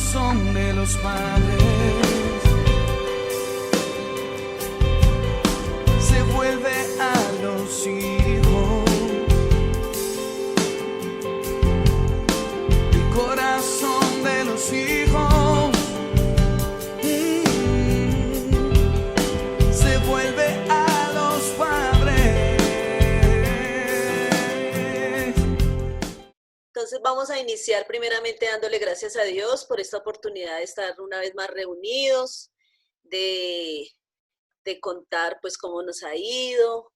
corazón de los padres se vuelve a los hijos. El corazón de los hijos se vuelve a los padres. Entonces vamos a iniciar primeramente dándole gracias a Dios por esta oportunidad de estar una vez más reunidos, de contar pues cómo nos ha ido,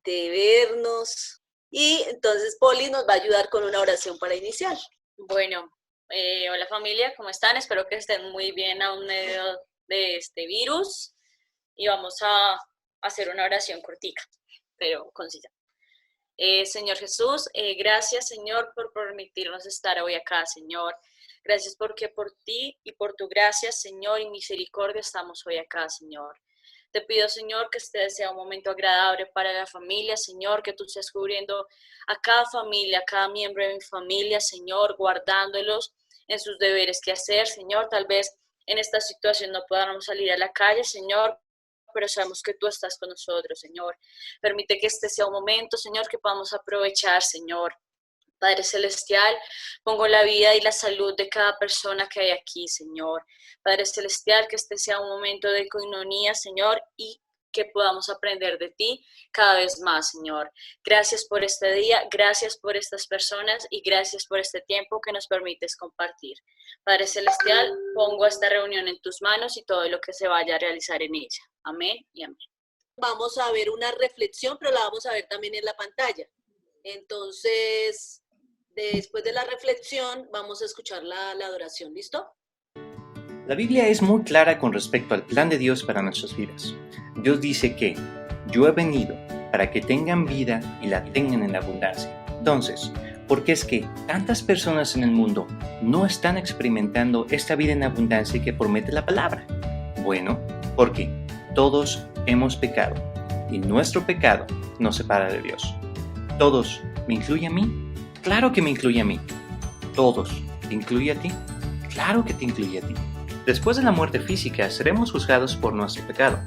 de vernos. Y entonces Poli nos va a ayudar con una oración para iniciar. Bueno, hola familia, ¿cómo están? Espero que estén muy bien aún medio de este virus. Y vamos a hacer una oración cortica, pero concisa. Señor Jesús, gracias Señor por permitirnos estar hoy acá, Señor. Gracias porque por ti y por tu gracia, Señor, y misericordia estamos hoy acá, Señor. Te pido, Señor, que este sea un momento agradable para la familia, Señor, que tú estés cubriendo a cada familia, a cada miembro de mi familia, Señor, guardándolos en sus deberes que hacer, Señor. Tal vez en esta situación no podamos salir a la calle, Señor, pero sabemos que tú estás con nosotros, Señor. Permite que este sea un momento, Señor, que podamos aprovechar, Señor. Padre Celestial, pongo la vida y la salud de cada persona que hay aquí, Señor. Padre Celestial, que este sea un momento de coinonía, Señor, y que podamos aprender de ti cada vez más, Señor. Gracias por este día, gracias por estas personas y gracias por este tiempo que nos permites compartir. Padre Celestial, pongo esta reunión en tus manos y todo lo que se vaya a realizar en ella. Amén y amén. Vamos a ver una reflexión, pero la vamos a ver también en la pantalla. Entonces, después de la reflexión, vamos a escuchar la adoración. ¿Listo? La Biblia es muy clara con respecto al plan de Dios para nuestras vidas. Dios dice que yo he venido para que tengan vida y la tengan en abundancia. Entonces, ¿por qué es que tantas personas en el mundo no están experimentando esta vida en abundancia que promete la palabra? Bueno, porque todos hemos pecado y nuestro pecado nos separa de Dios. ¿Todos me incluye a mí? Claro que me incluye a mí. ¿Todos te incluye a ti? Claro que te incluye a ti. Después de la muerte física seremos juzgados por nuestro pecado,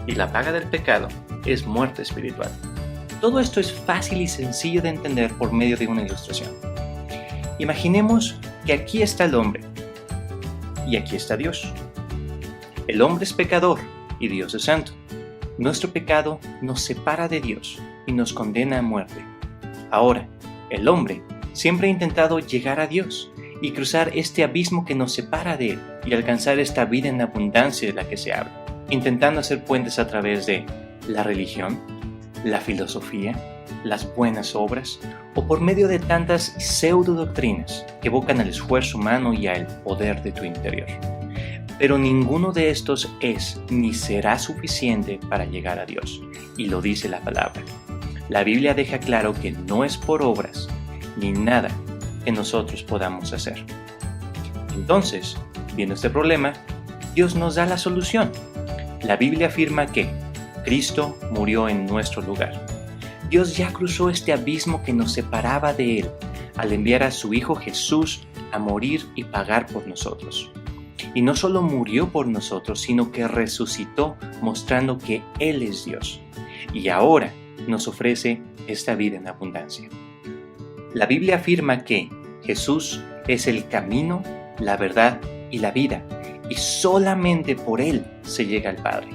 y la paga del pecado es muerte espiritual. Todo esto es fácil y sencillo de entender por medio de una ilustración. Imaginemos que aquí está el hombre, y aquí está Dios. El hombre es pecador, y Dios es santo. Nuestro pecado nos separa de Dios, y nos condena a muerte. Ahora, el hombre siempre ha intentado llegar a Dios, y cruzar este abismo que nos separa de Él y alcanzar esta vida en abundancia de la que se habla, intentando hacer puentes a través de la religión, la filosofía, las buenas obras o por medio de tantas pseudo-doctrinas que evocan al esfuerzo humano y al poder de tu interior. Pero ninguno de estos es ni será suficiente para llegar a Dios, y lo dice la palabra. La Biblia deja claro que no es por obras ni nada que nosotros podamos hacer. Entonces, viendo este problema, Dios nos da la solución. La Biblia afirma que Cristo murió en nuestro lugar. Dios ya cruzó este abismo que nos separaba de Él al enviar a su Hijo Jesús a morir y pagar por nosotros. Y no solo murió por nosotros, sino que resucitó mostrando que Él es Dios. Y ahora nos ofrece esta vida en abundancia. La Biblia afirma que Jesús es el camino, la verdad y la vida, y solamente por Él se llega al Padre.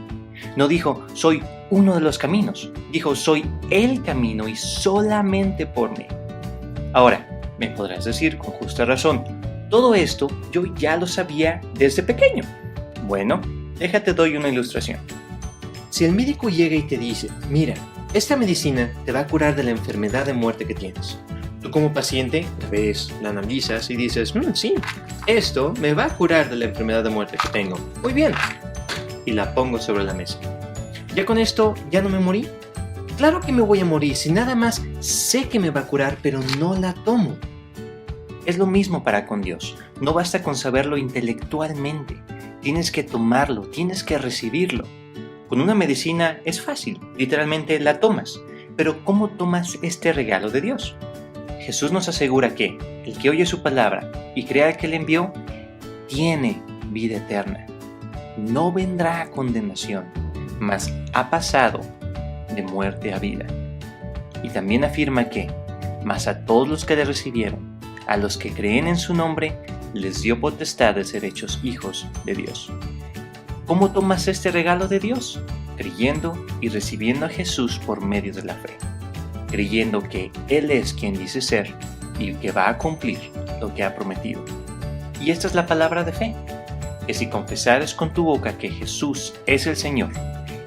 No dijo, soy uno de los caminos, dijo, soy el camino y solamente por mí. Ahora, me podrás decir con justa razón, todo esto yo ya lo sabía desde pequeño. Bueno, déjate doy una ilustración. Si el médico llega y te dice, mira, esta medicina te va a curar de la enfermedad de muerte que tienes. Tú como paciente la ves, la analizas y dices, sí, esto me va a curar de la enfermedad de muerte que tengo. Muy bien. Y la pongo sobre la mesa. ¿Ya con esto ya no me morí? Claro que me voy a morir si nada más sé que me va a curar, pero no la tomo. Es lo mismo para con Dios. No basta con saberlo intelectualmente. Tienes que tomarlo, tienes que recibirlo. Con una medicina es fácil, literalmente la tomas. Pero ¿cómo tomas este regalo de Dios? Jesús nos asegura que el que oye su palabra y crea al que le envió, tiene vida eterna. No vendrá a condenación, mas ha pasado de muerte a vida. Y también afirma que, mas a todos los que le recibieron, a los que creen en su nombre, les dio potestad de ser hechos hijos de Dios. ¿Cómo tomas este regalo de Dios? Creyendo y recibiendo a Jesús por medio de la fe, creyendo que Él es quien dice ser y que va a cumplir lo que ha prometido. Y esta es la palabra de fe, que si confesares con tu boca que Jesús es el Señor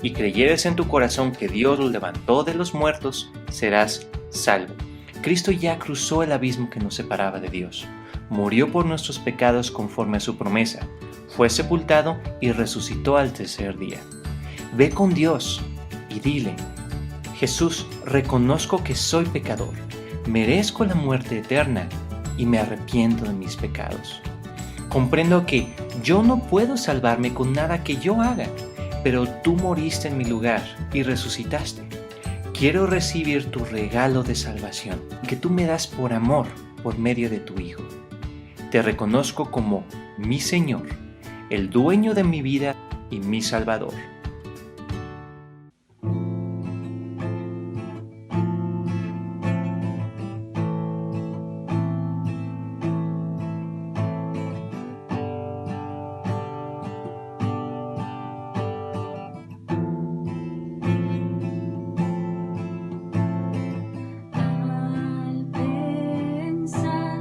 y creyeres en tu corazón que Dios lo levantó de los muertos, serás salvo. Cristo ya cruzó el abismo que nos separaba de Dios, murió por nuestros pecados conforme a su promesa, fue sepultado y resucitó al tercer día. Ve con Dios y dile: Jesús, reconozco que soy pecador, merezco la muerte eterna y me arrepiento de mis pecados. Comprendo que yo no puedo salvarme con nada que yo haga, pero tú moriste en mi lugar y resucitaste. Quiero recibir tu regalo de salvación que tú me das por amor por medio de tu Hijo. Te reconozco como mi Señor, el dueño de mi vida y mi Salvador. Al pensar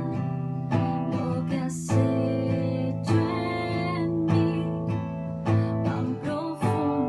lo que has hecho en mí, tan profundo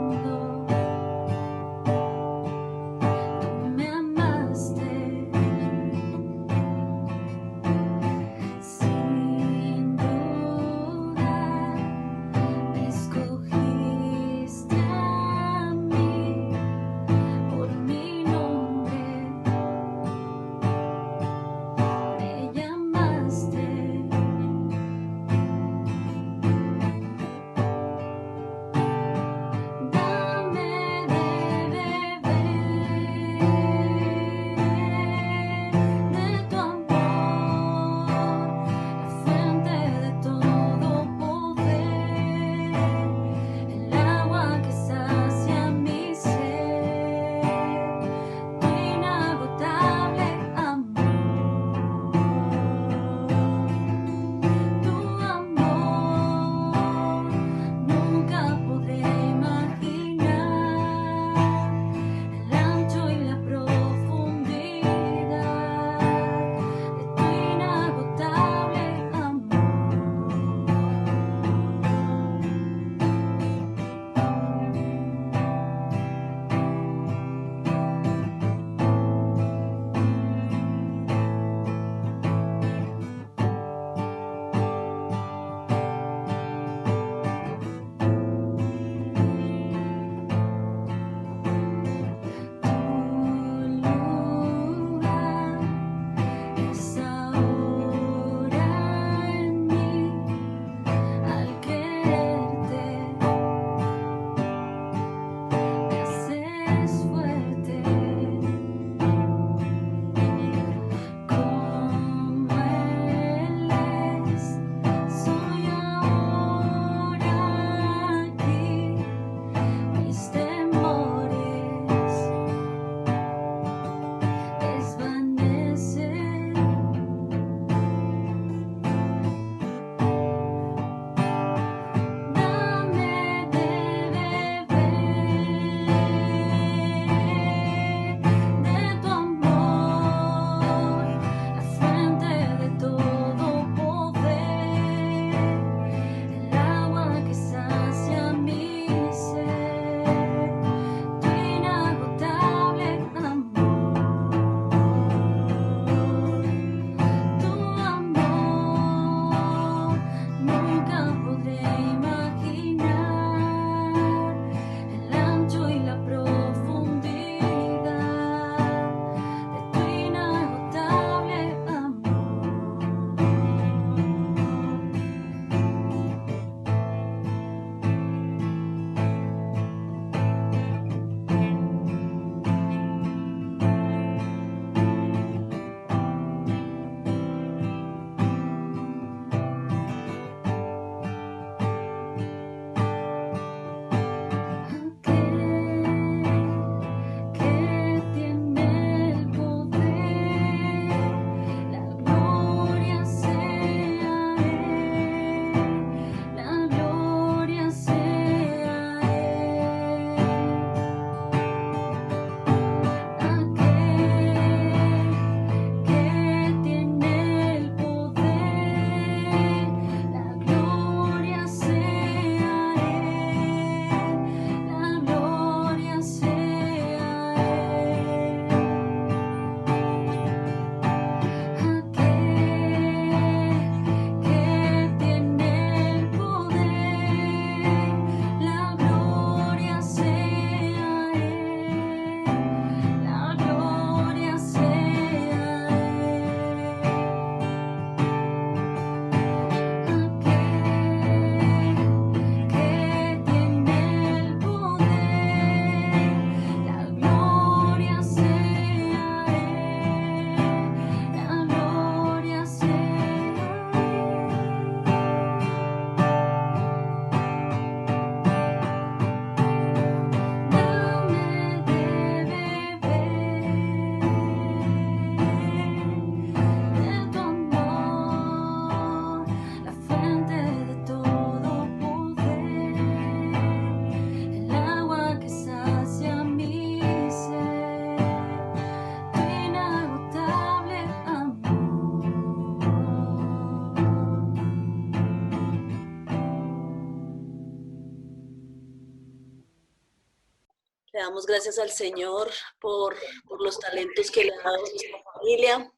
damos gracias al Señor por los talentos que le ha dado a nuestra familia,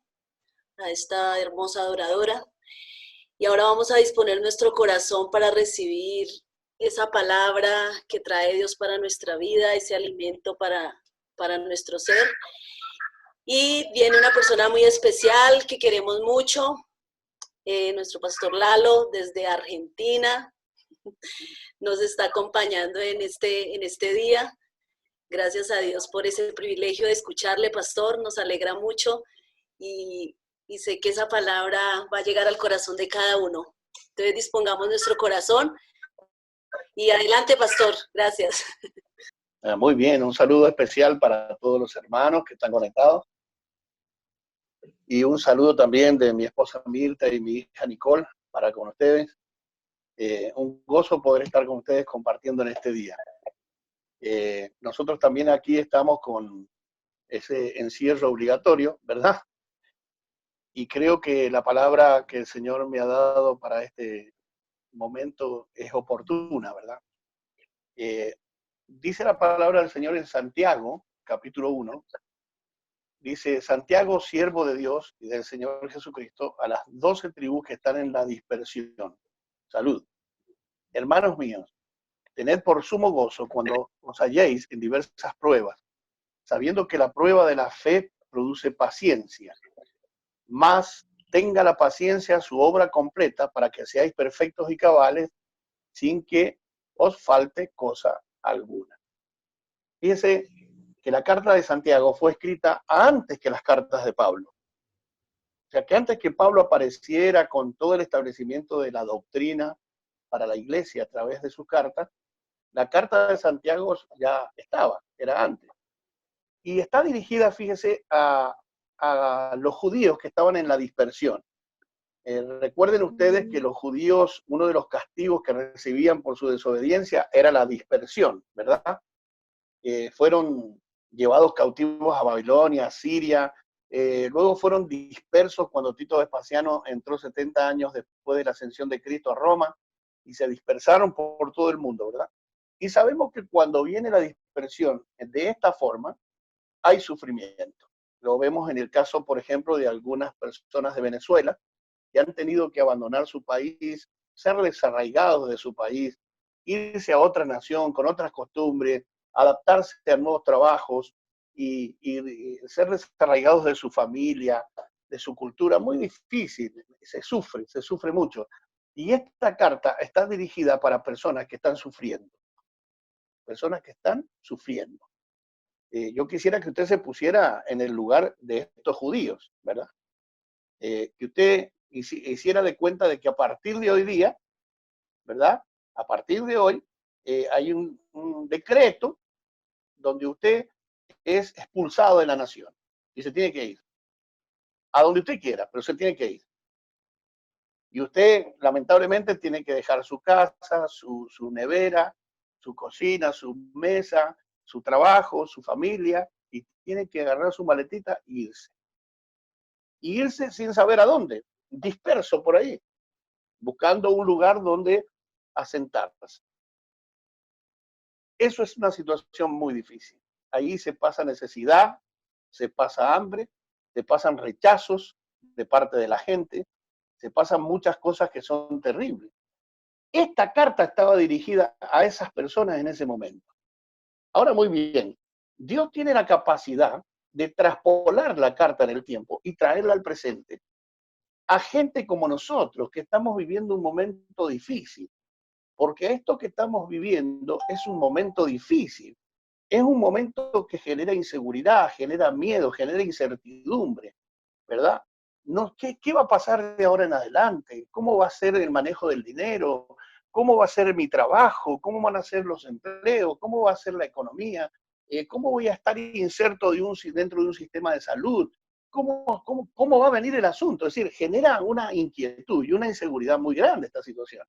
a esta hermosa adoradora. Y ahora vamos a disponer nuestro corazón para recibir esa palabra que trae Dios para nuestra vida, ese alimento para nuestro ser. Y viene una persona muy especial que queremos mucho, nuestro pastor Lalo desde Argentina. Nos está acompañando en este día. Gracias a Dios por ese privilegio de escucharle, pastor. Nos alegra mucho y sé que esa palabra va a llegar al corazón de cada uno. Entonces dispongamos nuestro corazón y adelante, pastor. Gracias. Muy bien, un saludo especial para todos los hermanos que están conectados. Y un saludo también de mi esposa Mirta y mi hija Nicole para con ustedes. Un gozo poder estar con ustedes compartiendo en este día. Nosotros también aquí estamos con ese encierro obligatorio, ¿verdad? Y creo que la palabra que el Señor me ha dado para este momento es oportuna, ¿verdad? Dice la palabra del Señor en Santiago, capítulo 1, dice: Santiago, siervo de Dios y del Señor Jesucristo, a las 12 tribus que están en la dispersión. Salud. Hermanos míos, tened por sumo gozo cuando os halléis en diversas pruebas, sabiendo que la prueba de la fe produce paciencia. Mas tenga la paciencia su obra completa para que seáis perfectos y cabales sin que os falte cosa alguna. Fíjense que la carta de Santiago fue escrita antes que las cartas de Pablo. O sea, que antes que Pablo apareciera con todo el establecimiento de la doctrina para la iglesia a través de sus cartas, la carta de Santiago ya estaba, era antes. Y está dirigida, fíjese, a los judíos que estaban en la dispersión. Recuerden ustedes que los judíos, uno de los castigos que recibían por su desobediencia era la dispersión, ¿verdad? Fueron llevados cautivos a Babilonia, a Siria, luego fueron dispersos cuando Tito Vespasiano entró 70 años después de la ascensión de Cristo a Roma, y se dispersaron por todo el mundo, ¿verdad? Y sabemos que cuando viene la dispersión de esta forma, hay sufrimiento. Lo vemos en el caso, por ejemplo, de algunas personas de Venezuela que han tenido que abandonar su país, ser desarraigados de su país, irse a otra nación con otras costumbres, adaptarse a nuevos trabajos y ser desarraigados de su familia, de su cultura. Muy difícil, se sufre mucho. Y esta carta está dirigida para personas que están sufriendo. Personas que están sufriendo. Yo quisiera que usted se pusiera en el lugar de estos judíos, ¿verdad? Que usted hiciera de cuenta de que a partir de hoy día, ¿verdad? A partir de hoy hay un decreto donde usted es expulsado de la nación y se tiene que ir. A donde usted quiera, pero se tiene que ir. Y usted, lamentablemente, tiene que dejar su casa, su nevera, su cocina, su mesa, su trabajo, su familia, y tiene que agarrar su maletita e irse. Y irse sin saber a dónde, disperso por ahí, buscando un lugar donde asentarse. Eso es una situación muy difícil. Ahí se pasa necesidad, se pasa hambre, se pasan rechazos de parte de la gente, se pasan muchas cosas que son terribles. Esta carta estaba dirigida a esas personas en ese momento. Ahora, muy bien, Dios tiene la capacidad de traspolar la carta en el tiempo y traerla al presente a gente como nosotros, que estamos viviendo un momento difícil. Porque esto que estamos viviendo es un momento difícil. Es un momento que genera inseguridad, genera miedo, genera incertidumbre, ¿verdad? No, ¿qué va a pasar de ahora en adelante? ¿Cómo va a ser el manejo del dinero? ¿Cómo va a ser mi trabajo? ¿Cómo van a ser los empleos? ¿Cómo va a ser la economía? ¿Cómo voy a estar inserto dentro de un sistema de salud? ¿Cómo va a venir el asunto? Es decir, genera una inquietud y una inseguridad muy grande esta situación.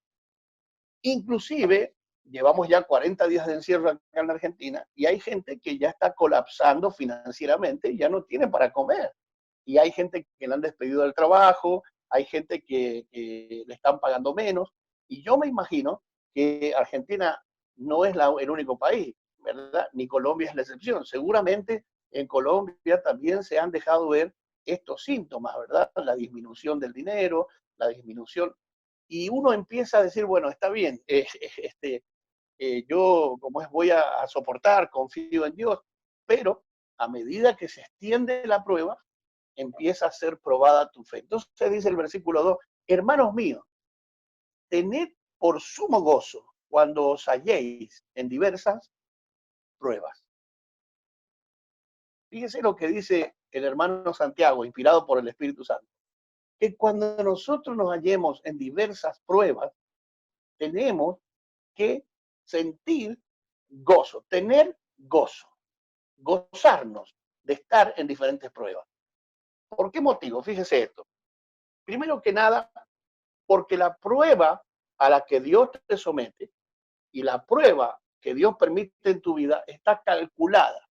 Inclusive, llevamos ya 40 días de encierro acá en la Argentina y hay gente que ya está colapsando financieramente y ya no tiene para comer. Y hay gente que le han despedido del trabajo, hay gente que le están pagando menos. Y yo me imagino que Argentina no es el único país. ¿verdad? Ni Colombia es la excepción. Seguramente en Colombia también se han dejado ver estos síntomas, ¿verdad? La disminución del dinero, la disminución. Y uno empieza a decir, bueno, está bien, yo como es voy a soportar, confío en Dios, pero a medida que se extiende la prueba, empieza a ser probada tu fe. Entonces dice el versículo 2, hermanos míos, tened por sumo gozo cuando os halléis en diversas pruebas. Fíjese lo que dice el hermano Santiago, inspirado por el Espíritu Santo, que cuando nosotros nos hallemos en diversas pruebas, tenemos que sentir gozo, tener gozo, gozarnos de estar en diferentes pruebas. ¿Por qué motivo? Fíjese esto. Primero que nada, porque la prueba a la que Dios te somete y la prueba que Dios permite en tu vida está calculada.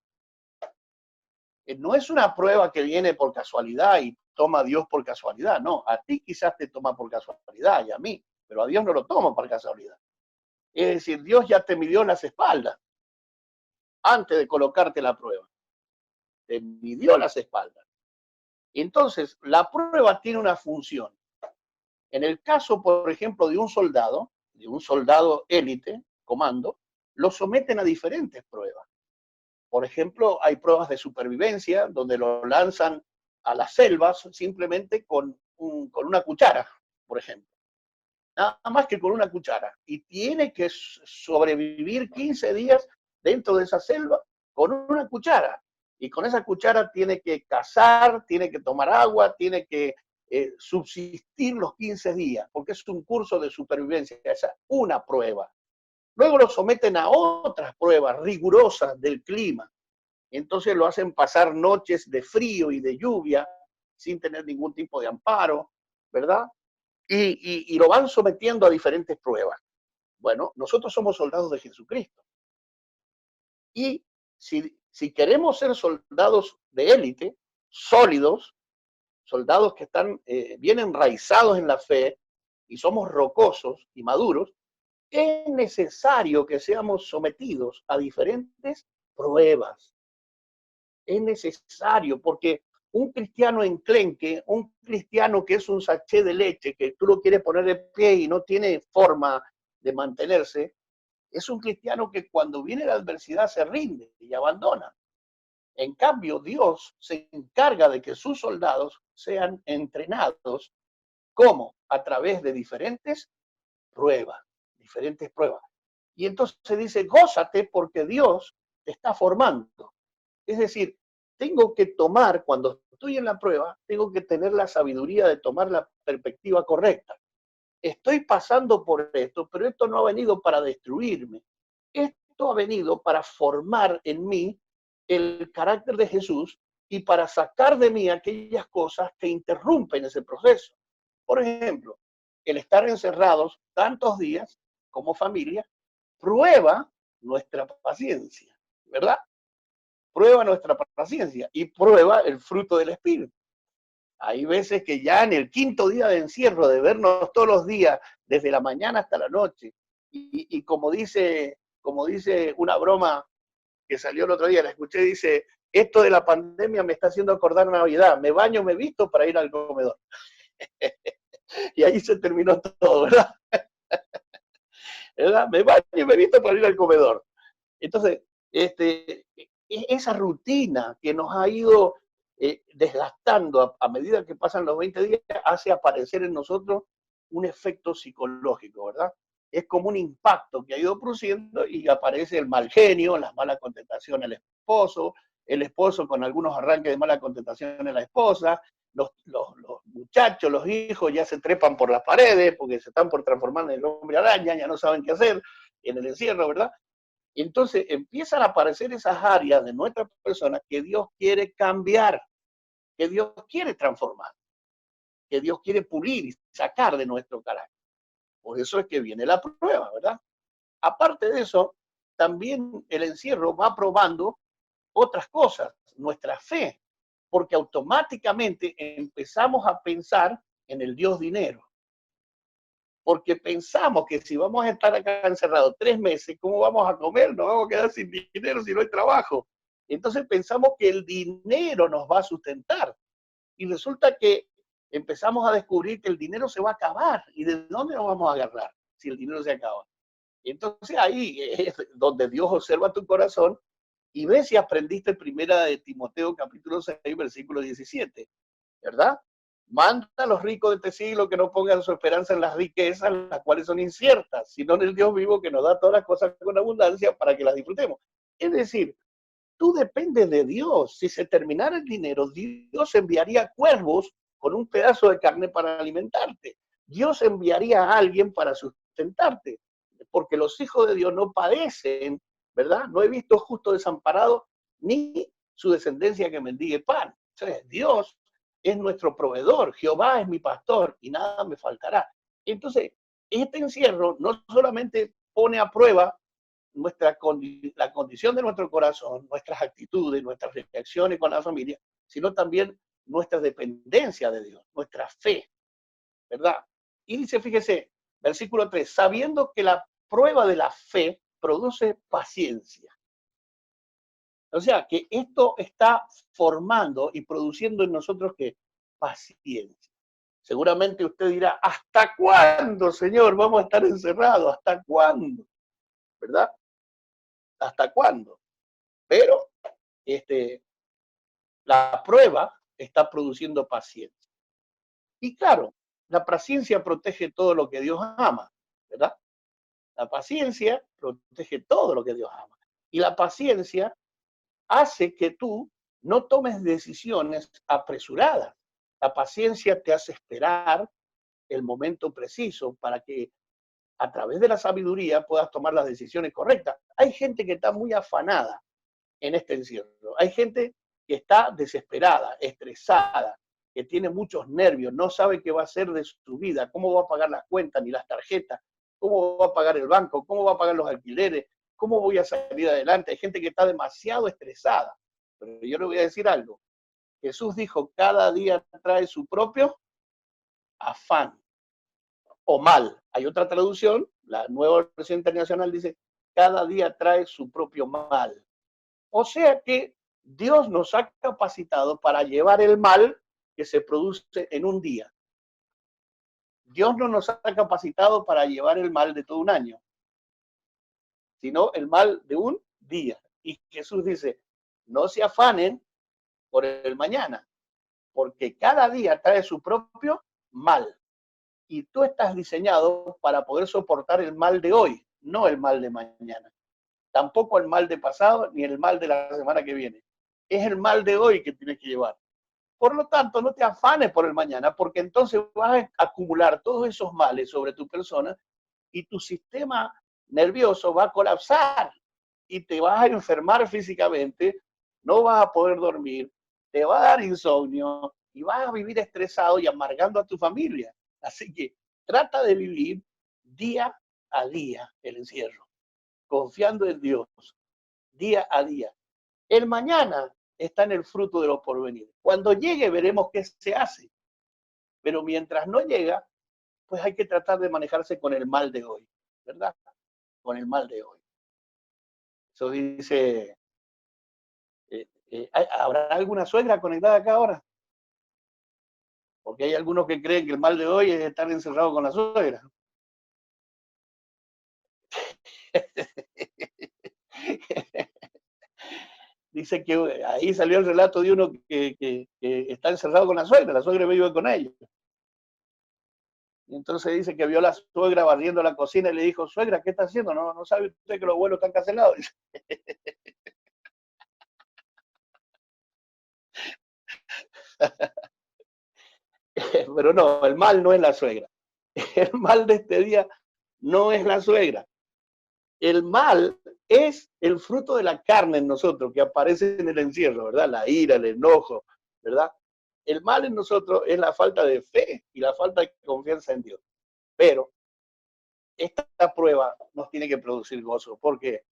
No es una prueba que viene por casualidad y toma a Dios por casualidad, no. A ti quizás te toma por casualidad y a mí, pero a Dios no lo toma por casualidad. Es decir, Dios ya te midió las espaldas antes de colocarte la prueba. Te midió las espaldas. Entonces, la prueba tiene una función. En el caso, por ejemplo, de un soldado élite, comando, lo someten a diferentes pruebas. Por ejemplo, hay pruebas de supervivencia donde lo lanzan a las selvas simplemente con una cuchara, por ejemplo. Nada más que con una cuchara. Y tiene que sobrevivir 15 días dentro de esa selva con una cuchara. Y con esa cuchara tiene que cazar, tiene que tomar agua, tiene que subsistir los 15 días, porque es un curso de supervivencia. Esa es una prueba. Luego lo someten a otras pruebas rigurosas del clima. Entonces lo hacen pasar noches de frío y de lluvia sin tener ningún tipo de amparo, ¿verdad? Y lo van sometiendo a diferentes pruebas. Bueno, nosotros somos soldados de Jesucristo. Y si queremos ser soldados de élite, sólidos, soldados que están bien enraizados en la fe y somos rocosos y maduros, es necesario que seamos sometidos a diferentes pruebas. Es necesario porque un cristiano enclenque, un cristiano que es un sachet de leche, que tú lo quieres poner de pie y no tiene forma de mantenerse, es un cristiano que cuando viene la adversidad se rinde y abandona. En cambio, Dios se encarga de que sus soldados sean entrenados, ¿cómo? A través de diferentes pruebas, diferentes pruebas. Y entonces se dice, gózate porque Dios te está formando. Es decir, tengo que tomar, cuando estoy en la prueba, tengo que tener la sabiduría de tomar la perspectiva correcta. Estoy pasando por esto, pero esto no ha venido para destruirme. Esto ha venido para formar en mí el carácter de Jesús y para sacar de mí aquellas cosas que interrumpen ese proceso. Por ejemplo, el estar encerrados tantos días como familia prueba nuestra paciencia, ¿verdad? Prueba nuestra paciencia y prueba el fruto del Espíritu. Hay veces que ya en el quinto día de encierro, de vernos todos los días, desde la mañana hasta la noche, y como dice una broma que salió el otro día, la escuché, dice, esto de la pandemia me está haciendo acordar Navidad, me baño, me visto para ir al comedor. Y ahí se terminó todo, ¿verdad? ¿Verdad? Me baño y me visto para ir al comedor. Entonces, esa rutina que nos ha ido desgastando a medida que pasan los 20 días, hace aparecer en nosotros un efecto psicológico, ¿verdad? Es como un impacto que ha ido produciendo y aparece el mal genio, las malas contestaciones al esposo, el esposo con algunos arranques de mala contestación a la esposa, los muchachos, los hijos ya se trepan por las paredes porque se están por transformar en el hombre araña, ya no saben qué hacer en el encierro, ¿verdad? Entonces empiezan a aparecer esas áreas de nuestra persona que Dios quiere cambiar, que Dios quiere transformar, que Dios quiere pulir y sacar de nuestro carácter. Por eso es que viene la prueba, ¿verdad? Aparte de eso, también el encierro va probando otras cosas, nuestra fe, porque automáticamente empezamos a pensar en el Dios dinero. porque pensamos que si vamos a estar acá encerrados 3 meses, ¿cómo vamos a comer? Nos vamos a quedar sin dinero si no hay trabajo. Entonces pensamos que el dinero nos va a sustentar. Y resulta que empezamos a descubrir que el dinero se va a acabar. ¿Y de dónde nos vamos a agarrar si el dinero se acaba? Y entonces ahí es donde Dios observa tu corazón y ve si aprendiste primera de Timoteo capítulo 6, versículo 17, ¿verdad? Manda a los ricos de este siglo que no pongan su esperanza en las riquezas, las cuales son inciertas, sino en el Dios vivo que nos da todas las cosas con abundancia para que las disfrutemos. Es decir, tú dependes de Dios. Si se terminara el dinero, Dios enviaría cuervos con un pedazo de carne para alimentarte. Dios enviaría a alguien para sustentarte, porque los hijos de Dios no padecen, ¿verdad? No he visto justo desamparado ni su descendencia que mendigue pan. Entonces, Dios es nuestro proveedor, Jehová es mi pastor y nada me faltará. Entonces, este encierro no solamente pone a prueba la condición de nuestro corazón, nuestras actitudes, nuestras reacciones con la familia, sino también nuestra dependencia de Dios, nuestra fe, ¿verdad? Y dice, fíjese, versículo 3, sabiendo que la prueba de la fe produce paciencia. O sea, que esto está formando y produciendo en nosotros que paciencia. Seguramente usted dirá, ¿hasta cuándo, Señor, vamos a estar encerrados? ¿Hasta cuándo? ¿Verdad? ¿Hasta cuándo? Pero la prueba está produciendo paciencia. Y claro, la paciencia protege todo lo que Dios ama, ¿verdad? La paciencia protege todo lo que Dios ama. Y la paciencia hace que tú no tomes decisiones apresuradas. La paciencia te hace esperar el momento preciso para que a través de la sabiduría puedas tomar las decisiones correctas. Hay gente que está muy afanada en este encierro. Hay gente que está desesperada, estresada, que tiene muchos nervios, no sabe qué va a hacer de su vida, cómo va a pagar las cuentas ni las tarjetas, cómo va a pagar el banco, cómo va a pagar los alquileres, cómo voy a salir adelante. Hay gente que está demasiado estresada. Pero yo le voy a decir algo. Jesús dijo, cada día trae su propio afán o mal. Hay otra traducción, la nueva versión internacional dice, cada día trae su propio mal. O sea que Dios nos ha capacitado para llevar el mal que se produce en un día. Dios no nos ha capacitado para llevar el mal de todo un año, sino el mal de un día. Y Jesús dice, no se afanen por el mañana, porque cada día trae su propio mal. Y tú estás diseñado para poder soportar el mal de hoy, no el mal de mañana. Tampoco el mal de pasado, ni el mal de la semana que viene. Es el mal de hoy que tienes que llevar. Por lo tanto, no te afanes por el mañana, porque entonces vas a acumular todos esos males sobre tu persona y tu sistema nervioso va a colapsar y te vas a enfermar físicamente, no vas a poder dormir, te va a dar insomnio y vas a vivir estresado y amargando a tu familia. Así que trata de vivir día a día el encierro, confiando en Dios, día a día. El mañana está en el fruto de lo porvenir. Cuando llegue veremos qué se hace. Pero mientras no llega, pues hay que tratar de manejarse con el mal de hoy, ¿verdad? Con el mal de hoy. Eso dice, ¿habrá alguna suegra conectada acá ahora? Porque hay algunos que creen que el mal de hoy es estar encerrado con la suegra. Dice que ahí salió el relato de uno que está encerrado con la suegra vive con ellos. Y entonces dice que vio a la suegra barriendo la cocina y le dijo, suegra, ¿qué está haciendo? No sabe usted que los vuelos están cancelados. Pero no, el mal no es la suegra. El mal de este día no es la suegra. El mal es el fruto de la carne en nosotros que aparece en el encierro, ¿verdad? La ira, el enojo, ¿verdad? El mal en nosotros es la falta de fe y la falta de confianza en Dios. Pero esta prueba nos tiene que producir gozo porque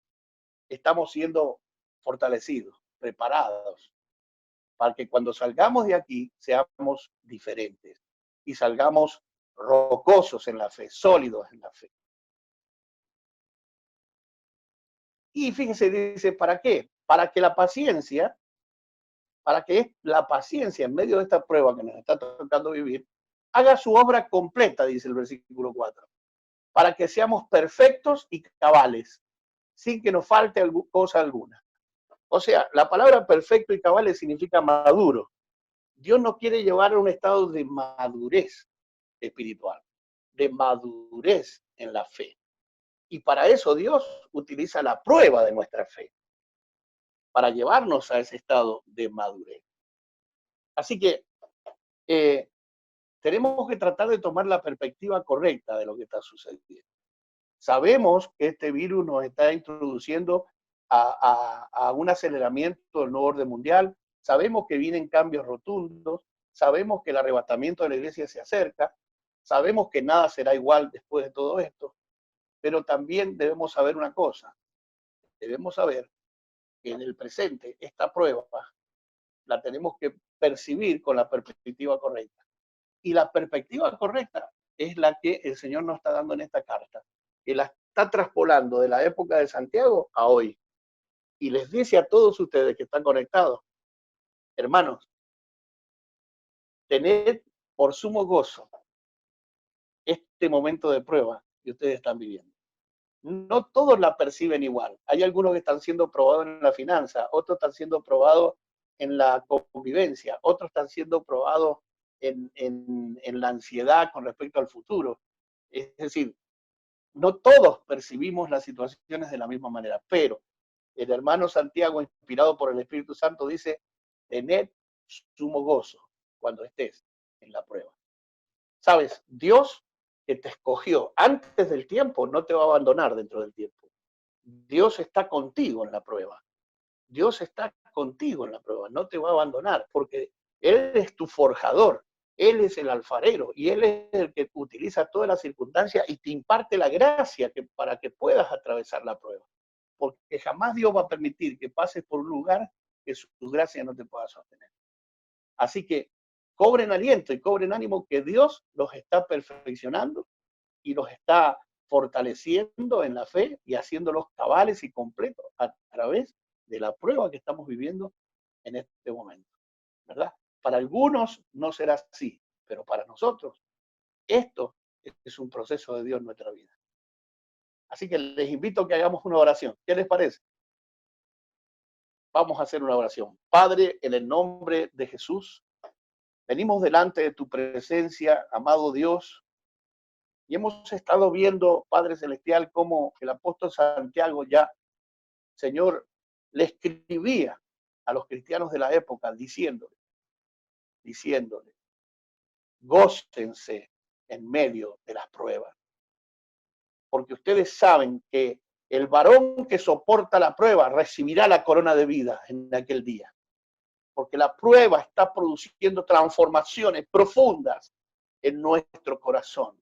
estamos siendo fortalecidos, preparados, para que cuando salgamos de aquí seamos diferentes y salgamos rocosos en la fe, sólidos en la fe. Y fíjense, dice, ¿para qué? Para que la paciencia en medio de esta prueba que nos está tocando vivir, haga su obra completa, dice el versículo 4, para que seamos perfectos y cabales, sin que nos falte cosa alguna. O sea, la palabra perfecto y cabales significa maduro. Dios nos quiere llevar a un estado de madurez espiritual, de madurez en la fe. Y para eso Dios utiliza la prueba de nuestra fe, para llevarnos a ese estado de madurez. Así que tenemos que tratar de tomar la perspectiva correcta de lo que está sucediendo. Sabemos que este virus nos está introduciendo a un aceleramiento del nuevo orden mundial, sabemos que vienen cambios rotundos, sabemos que el arrebatamiento de la iglesia se acerca, sabemos que nada será igual después de todo esto, pero también debemos saber una cosa, debemos saber que en el presente esta prueba la tenemos que percibir con la perspectiva correcta. Y la perspectiva correcta es la que el Señor nos está dando en esta carta, que la está traspolando de la época de Santiago a hoy. Y les dice a todos ustedes que están conectados, hermanos, tened por sumo gozo este momento de prueba que ustedes están viviendo. No todos la perciben igual. Hay algunos que están siendo probados en la finanza, otros están siendo probados en la convivencia, otros están siendo probados en la ansiedad con respecto al futuro. Es decir, no todos percibimos las situaciones de la misma manera, pero el hermano Santiago, inspirado por el Espíritu Santo, dice, tened sumo gozo cuando estés en la prueba. ¿Sabes? Dios que te escogió antes del tiempo no te va a abandonar dentro del tiempo. Dios está contigo en la prueba. Dios está contigo en la prueba, no te va a abandonar porque Él es tu forjador, Él es el alfarero y Él es el que utiliza todas las circunstancias y te imparte la gracia para que puedas atravesar la prueba. Porque jamás Dios va a permitir que pases por un lugar que su gracia no te pueda sostener. Así que cobren aliento y cobren ánimo que Dios los está perfeccionando y los está fortaleciendo en la fe y haciéndolos cabales y completos a través de la prueba que estamos viviendo en este momento, ¿verdad? Para algunos no será así, pero para nosotros esto es un proceso de Dios en nuestra vida. Así que les invito a que hagamos una oración. ¿Qué les parece? Vamos a hacer una oración. Padre, en el nombre de Jesús, venimos delante de tu presencia, amado Dios, y hemos estado viendo, Padre Celestial, cómo el apóstol Santiago ya, Señor, le escribía a los cristianos de la época diciéndole, gócense en medio de las pruebas. Porque ustedes saben que el varón que soporta la prueba recibirá la corona de vida en aquel día. Porque la prueba está produciendo transformaciones profundas en nuestro corazón.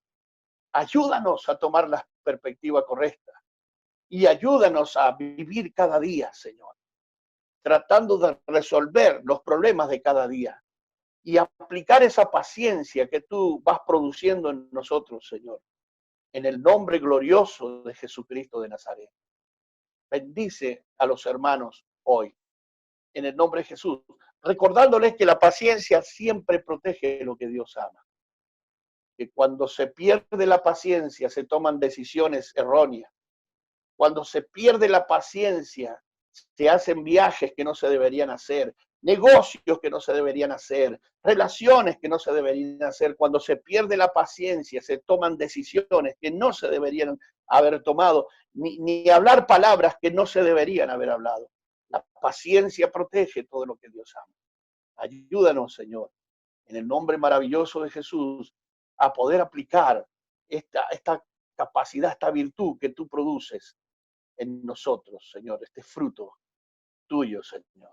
Ayúdanos a tomar la perspectiva correcta y ayúdanos a vivir cada día, Señor, tratando de resolver los problemas de cada día y aplicar esa paciencia que tú vas produciendo en nosotros, Señor, en el nombre glorioso de Jesucristo de Nazaret. Bendice a los hermanos hoy, en el nombre de Jesús, recordándoles que la paciencia siempre protege lo que Dios ama. Que cuando se pierde la paciencia se toman decisiones erróneas. Cuando se pierde la paciencia se hacen viajes que no se deberían hacer, negocios que no se deberían hacer, relaciones que no se deberían hacer. Cuando se pierde la paciencia se toman decisiones que no se deberían haber tomado, ni hablar palabras que no se deberían haber hablado. La paciencia protege todo lo que Dios ama. Ayúdanos, Señor, en el nombre maravilloso de Jesús, a poder aplicar esta capacidad, esta virtud que tú produces en nosotros, Señor, este fruto tuyo, Señor.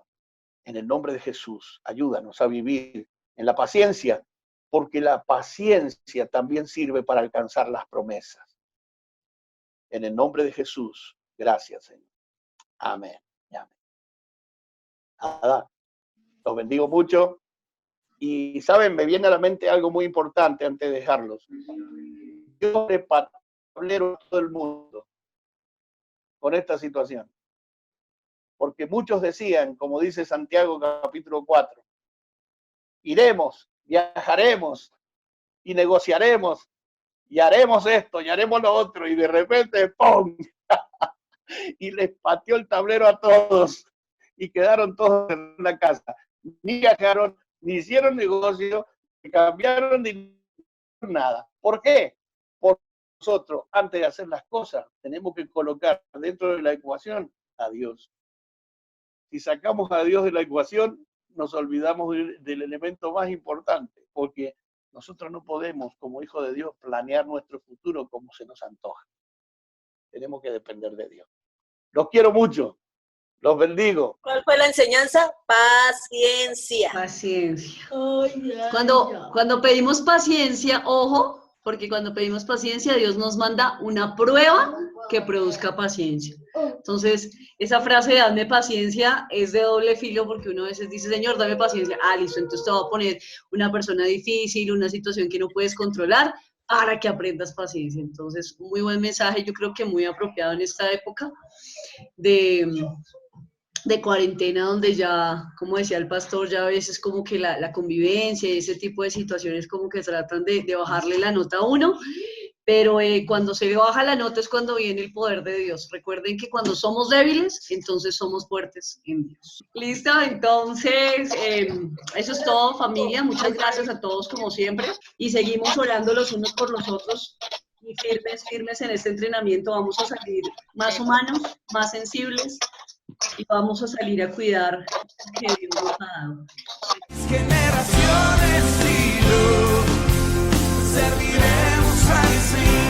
En el nombre de Jesús, ayúdanos a vivir en la paciencia, porque la paciencia también sirve para alcanzar las promesas. En el nombre de Jesús, gracias, Señor. Amén. Amén. Nada, los bendigo mucho. Y saben, me viene a la mente algo muy importante antes de dejarlos. Yo preparo a todo el mundo con esta situación. Porque muchos decían, como dice Santiago capítulo 4, iremos, viajaremos y negociaremos y haremos esto y haremos lo otro, y de repente ¡pum! Y les pateó el tablero a todos y quedaron todos en la casa. Ni viajaron, ni hicieron negocio, ni cambiaron ni nada. ¿Por qué? Porque nosotros, antes de hacer las cosas, tenemos que colocar dentro de la ecuación a Dios. Si sacamos a Dios de la ecuación, nos olvidamos del elemento más importante, porque nosotros no podemos, como hijos de Dios, planear nuestro futuro como se nos antoja. Tenemos que depender de Dios. Los quiero mucho. Los bendigo. ¿Cuál fue la enseñanza? Paciencia. Paciencia. Cuando pedimos paciencia, ojo, porque cuando pedimos paciencia, Dios nos manda una prueba que produzca paciencia. Entonces, esa frase de dame paciencia es de doble filo, porque uno a veces dice, Señor, dame paciencia. Ah, listo, entonces te va a poner una persona difícil, una situación que no puedes controlar, para que aprendas paciencia. Entonces, muy buen mensaje, yo creo que muy apropiado en esta época de cuarentena, donde ya, como decía el pastor, ya a veces como que la convivencia y ese tipo de situaciones como que tratan de bajarle la nota a uno, pero cuando se baja la nota es cuando viene el poder de Dios. Recuerden que cuando somos débiles, entonces somos fuertes en Dios. ¿Listo? Entonces, eso es todo, familia. Muchas gracias a todos como siempre, y seguimos orando los unos por los otros. Y firmes en este entrenamiento, vamos a salir más humanos, más sensibles, y vamos a salir a cuidar lo que Dios nos ha dado. Generaciones y luz, serviremos al Señor.